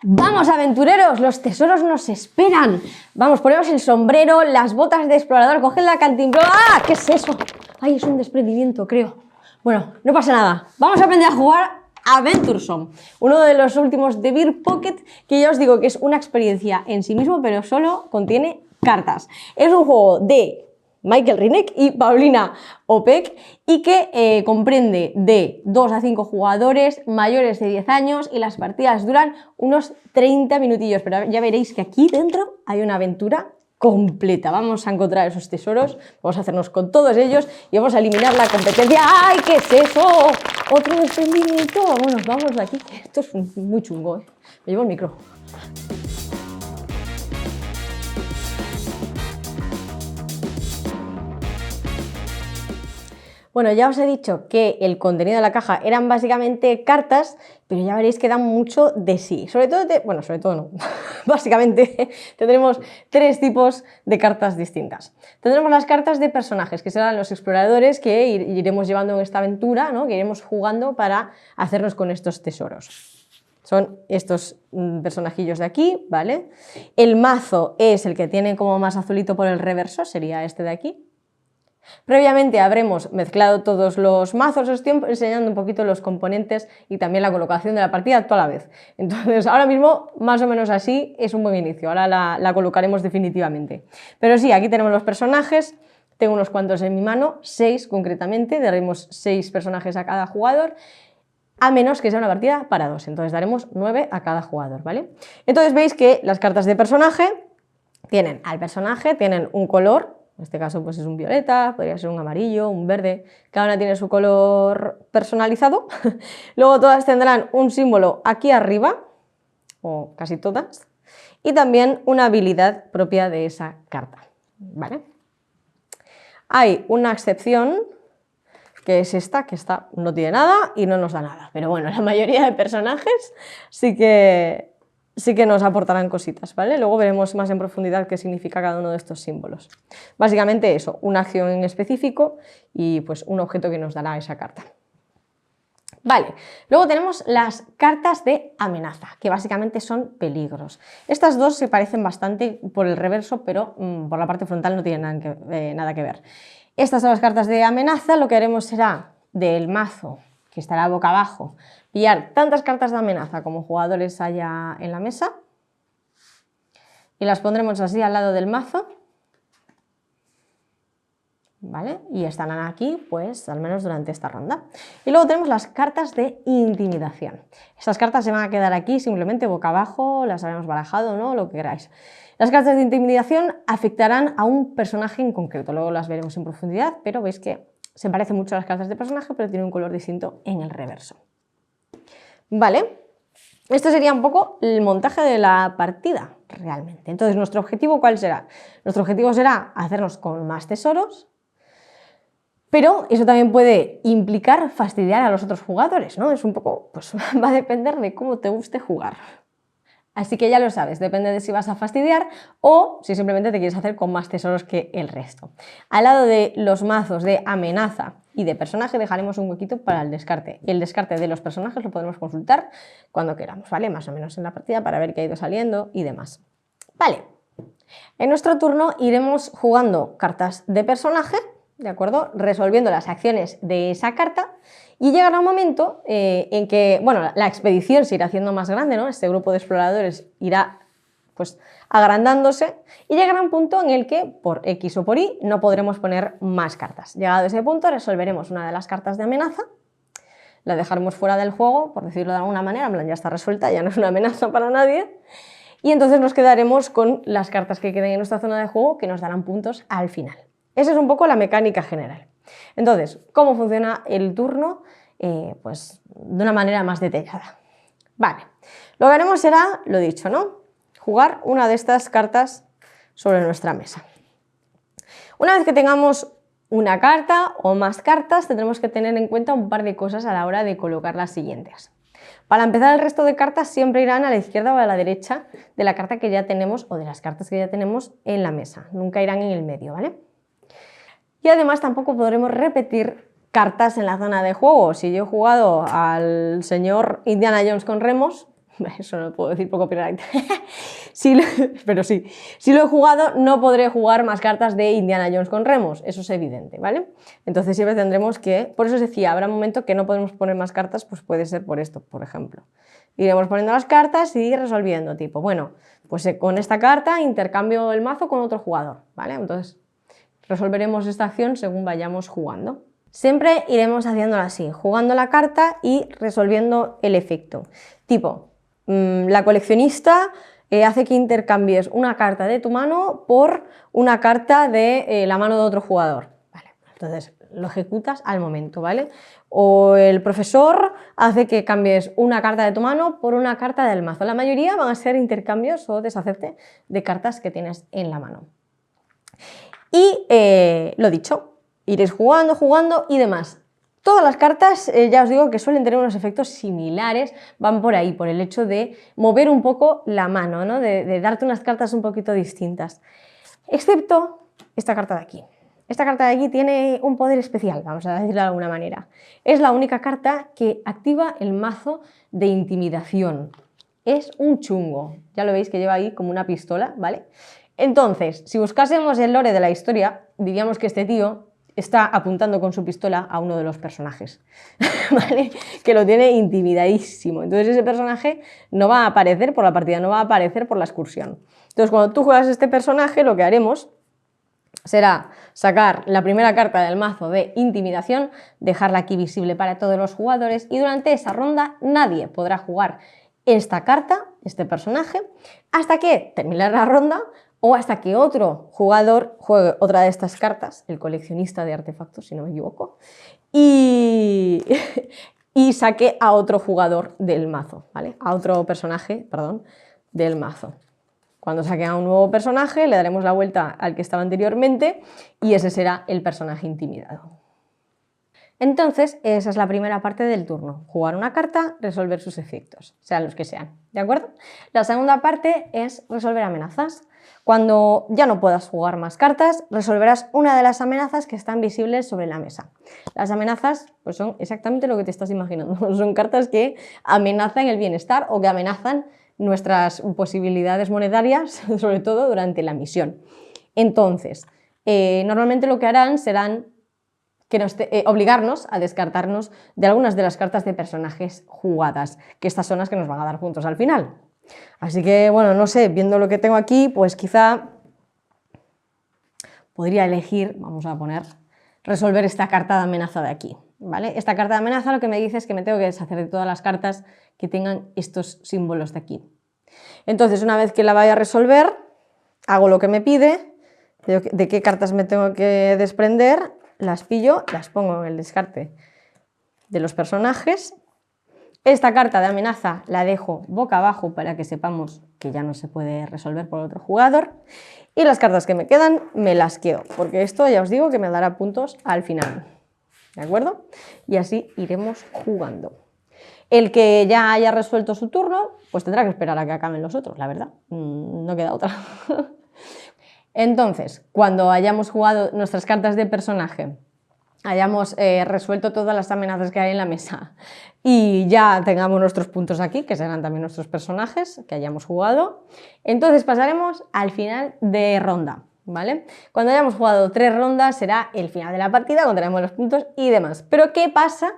Vamos, aventureros, los tesoros nos esperan. Vamos, ponemos el sombrero, las botas de explorador, coged la cantimplora. ¡Ah! ¿Qué es eso? Ay, es un desprendimiento, creo. Bueno, no pasa nada. Vamos a aprender a jugar Adventuresome, uno de los últimos de Beer Pocket, que ya os digo que es una experiencia en sí mismo, pero solo contiene cartas. Es un juego de Michael Rinek y Paulina Opek y que comprende de 2 a 5 jugadores mayores de 10 años y las partidas duran unos 30 minutillos, pero ya veréis que aquí dentro hay una aventura completa. Vamos a encontrar esos tesoros, vamos a hacernos con todos ellos y vamos a eliminar la competencia. ¡Ay, qué es eso! Otro desprendimiento. Vámonos, vamos de aquí. Esto es muy chungo, ¿eh? Me llevo el micro. Bueno, ya os he dicho que el contenido de la caja eran básicamente cartas, pero ya veréis que dan mucho de sí. Sobre todo no. Básicamente tendremos 3 tipos de cartas distintas. Tendremos las cartas de personajes, que serán los exploradores que iremos llevando en esta aventura, ¿no? Que iremos jugando para hacernos con estos tesoros. Son estos personajillos de aquí, ¿vale? El mazo es el que tiene como más azulito por el reverso, sería este de aquí. Previamente habremos mezclado todos los mazos, os estoy enseñando un poquito los componentes y también la colocación de la partida toda la vez. Entonces ahora mismo más o menos así es un buen inicio, ahora la colocaremos definitivamente. Pero sí, aquí tenemos los personajes, tengo unos cuantos en mi mano, 6 concretamente, daremos 6 personajes a cada jugador, a menos que sea una partida para 2, entonces daremos 9 a cada jugador, ¿vale? Entonces veis que las cartas de personaje tienen al personaje, tienen un color. En este caso pues es un violeta, podría ser un amarillo, un verde, cada una tiene su color personalizado. Luego todas tendrán un símbolo aquí arriba, o casi todas, y también una habilidad propia de esa carta, ¿vale? Hay una excepción, que es esta, que esta no tiene nada y no nos da nada, pero bueno, la mayoría de personajes sí que nos aportarán cositas, ¿vale? Luego veremos más en profundidad qué significa cada uno de estos símbolos. Básicamente eso, una acción en específico y pues un objeto que nos dará esa carta. Vale, luego tenemos las cartas de amenaza, que básicamente son peligros. Estas dos se parecen bastante por el reverso, pero por la parte frontal no tienen nada que ver. Estas son las cartas de amenaza, lo que haremos será del mazo, que estará boca abajo, pillar tantas cartas de amenaza como jugadores haya en la mesa y las pondremos así al lado del mazo, ¿vale? Y estarán aquí, pues, al menos durante esta ronda. Y luego tenemos las cartas de intimidación. Estas cartas se van a quedar aquí simplemente boca abajo, las habremos barajado, ¿no? Lo que queráis. Las cartas de intimidación afectarán a un personaje en concreto, luego las veremos en profundidad, pero veis que se parecen mucho a las cartas de personaje, pero tiene un color distinto en el reverso. Vale, esto sería un poco el montaje de la partida, realmente. Entonces, ¿nuestro objetivo cuál será? Nuestro objetivo será hacernos con más tesoros, pero eso también puede implicar fastidiar a los otros jugadores, ¿no? Es un poco, pues va a depender de cómo te guste jugar. Así que ya lo sabes, depende de si vas a fastidiar o si simplemente te quieres hacer con más tesoros que el resto. Al lado de los mazos de amenaza y de personaje dejaremos un huequito para el descarte. Y el descarte de los personajes lo podremos consultar cuando queramos, ¿vale? Más o menos en la partida para ver qué ha ido saliendo y demás. Vale, en nuestro turno iremos jugando cartas de personaje, ¿de acuerdo? Resolviendo las acciones de esa carta. Y llegará un momento en que, bueno, la expedición se irá haciendo más grande, ¿no? Este grupo de exploradores irá, pues, agrandándose y llegará un punto en el que, por X o por Y, no podremos poner más cartas. Llegado a ese punto, resolveremos una de las cartas de amenaza, la dejaremos fuera del juego, por decirlo de alguna manera, en plan, ya está resuelta, ya no es una amenaza para nadie, y entonces nos quedaremos con las cartas que queden en nuestra zona de juego que nos darán puntos al final. Esa es un poco la mecánica general. Entonces, ¿cómo funciona el turno? Pues de una manera más detallada. Vale, lo que haremos será, lo dicho, ¿no? Jugar una de estas cartas sobre nuestra mesa. Una vez que tengamos una carta o más cartas, tendremos que tener en cuenta un par de cosas a la hora de colocar las siguientes. Para empezar, el resto de cartas siempre irán a la izquierda o a la derecha de la carta que ya tenemos o de las cartas que ya tenemos en la mesa. Nunca irán en el medio, ¿vale? Y además tampoco podremos repetir cartas en la zona de juego. Si yo he jugado al señor Indiana Jones con remos, Eso no lo puedo decir por copyright. Pero sí, si lo he jugado, no podré jugar más cartas de Indiana Jones con remos, eso es evidente, ¿vale? Entonces siempre tendremos que, por eso os decía, habrá un momento que no podemos poner más cartas, pues puede ser por esto, por ejemplo. Iremos poniendo las cartas y resolviendo, tipo, bueno, pues con esta carta intercambio el mazo con otro jugador, ¿vale? Entonces resolveremos esta acción según vayamos jugando. Siempre iremos haciéndolo así, jugando la carta y resolviendo el efecto. Tipo, la coleccionista hace que intercambies una carta de tu mano por una carta de la mano de otro jugador. Vale, entonces lo ejecutas al momento, ¿vale? O el profesor hace que cambies una carta de tu mano por una carta del mazo. La mayoría van a ser intercambios o deshacerte de cartas que tienes en la mano. Y lo dicho, iréis jugando y demás. Todas las cartas, ya os digo que suelen tener unos efectos similares, van por ahí, por el hecho de mover un poco la mano, ¿no? de darte unas cartas un poquito distintas. Excepto esta carta de aquí. Esta carta de aquí tiene un poder especial, vamos a decirlo de alguna manera. Es la única carta que activa el mazo de intimidación. Es un chungo, ya lo veis que lleva ahí como una pistola, ¿vale? Entonces, si buscásemos el lore de la historia, diríamos que este tío está apuntando con su pistola a uno de los personajes, ¿vale? Que lo tiene intimidadísimo. Entonces ese personaje no va a aparecer por la partida, no va a aparecer por la excursión. Entonces cuando tú juegas este personaje, lo que haremos será sacar la primera carta del mazo de intimidación, dejarla aquí visible para todos los jugadores y durante esa ronda nadie podrá jugar esta carta, este personaje, hasta que termine la ronda o hasta que otro jugador juegue otra de estas cartas, el coleccionista de artefactos, si no me equivoco, y saque a otro jugador del mazo, ¿vale? A otro personaje, perdón, del mazo. Cuando saque a un nuevo personaje, le daremos la vuelta al que estaba anteriormente y ese será el personaje intimidado. Entonces, esa es la primera parte del turno, jugar una carta, resolver sus efectos, sean los que sean, ¿de acuerdo? La segunda parte es resolver amenazas. Cuando ya no puedas jugar más cartas, resolverás una de las amenazas que están visibles sobre la mesa. Las amenazas pues son exactamente lo que te estás imaginando, son cartas que amenazan el bienestar o que amenazan nuestras posibilidades monetarias, sobre todo durante la misión. Entonces, normalmente lo que harán serán obligarnos a descartarnos de algunas de las cartas de personajes jugadas, que estas son las que nos van a dar puntos al final. Así que, bueno, no sé, viendo lo que tengo aquí, pues quizá podría elegir, vamos a poner, resolver esta carta de amenaza de aquí, ¿vale? Esta carta de amenaza lo que me dice es que me tengo que deshacer de todas las cartas que tengan estos símbolos de aquí. Entonces, una vez que la vaya a resolver, hago lo que me pide, de qué cartas me tengo que desprender, las pillo, las pongo en el descarte de los personajes. Esta carta de amenaza la dejo boca abajo para que sepamos que ya no se puede resolver por otro jugador. Y las cartas que me quedan me las quedo, porque esto ya os digo que me dará puntos al final. ¿De acuerdo? Y así iremos jugando. El que ya haya resuelto su turno, pues tendrá que esperar a que acaben los otros, la verdad. No queda otra. Entonces, cuando hayamos jugado nuestras cartas de personaje, hayamos resuelto todas las amenazas que hay en la mesa y ya tengamos nuestros puntos aquí, que serán también nuestros personajes que hayamos jugado, entonces pasaremos al final de ronda, ¿vale? Cuando hayamos jugado 3 rondas será el final de la partida, contaremos los puntos y demás. Pero ¿qué pasa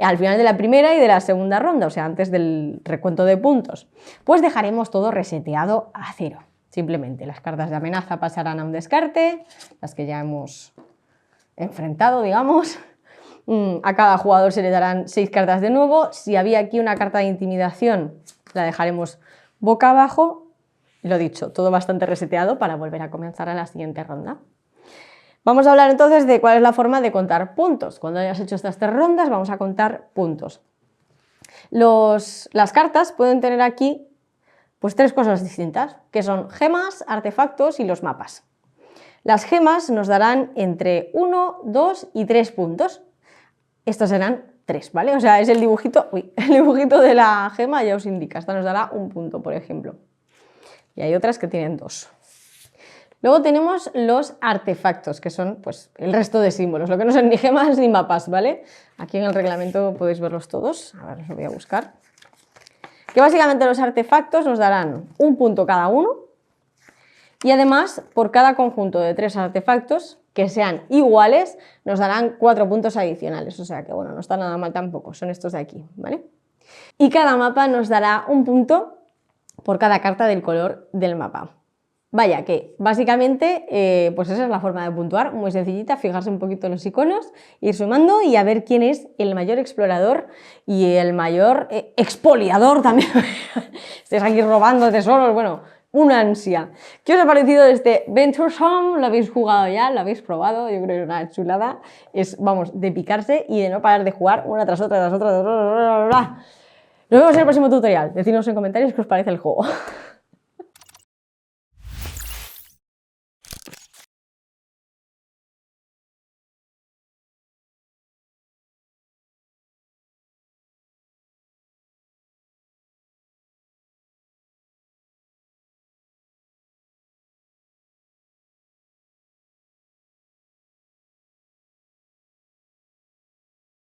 al final de la primera y de la segunda ronda? O sea, antes del recuento de puntos. Pues dejaremos todo reseteado a 0. Simplemente las cartas de amenaza pasarán a un descarte, las que ya hemos enfrentado, digamos. A cada jugador se le darán 6 cartas de nuevo. Si había aquí una carta de intimidación, la dejaremos boca abajo. Y lo dicho, todo bastante reseteado para volver a comenzar a la siguiente ronda. Vamos a hablar entonces de cuál es la forma de contar puntos. Cuando hayas hecho estas 3 rondas vamos a contar puntos. Las cartas pueden tener aquí pues 3 cosas distintas, que son gemas, artefactos y los mapas. Las gemas nos darán entre 1, 2 y 3 puntos. Estos serán 3, ¿vale? O sea, es el dibujito de la gema ya os indica. Esta nos dará 1 punto, por ejemplo. Y hay otras que tienen 2. Luego tenemos los artefactos, que son pues, el resto de símbolos, lo que no son ni gemas ni mapas, ¿vale? Aquí en el reglamento podéis verlos todos. A ver, los voy a buscar. Que básicamente los artefactos nos darán un punto cada uno y además por cada conjunto de 3 artefactos que sean iguales nos darán 4 puntos adicionales, o sea que bueno, no está nada mal tampoco, son estos de aquí, ¿vale? Y cada mapa nos dará un punto por cada carta del color del mapa. Vaya, que básicamente pues esa es la forma de puntuar, muy sencillita, fijarse un poquito en los iconos, ir sumando y a ver quién es el mayor explorador y el mayor expoliador también. Estáis aquí robando tesoros, bueno, una ansia. ¿Qué os ha parecido este Venturesome? ¿Lo habéis jugado ya? ¿Lo habéis probado? Yo creo que es una chulada. Es, vamos, de picarse y de no parar de jugar una tras otra, tras otra, tras otra. Nos vemos en el próximo tutorial. Decidnos en comentarios qué os parece el juego.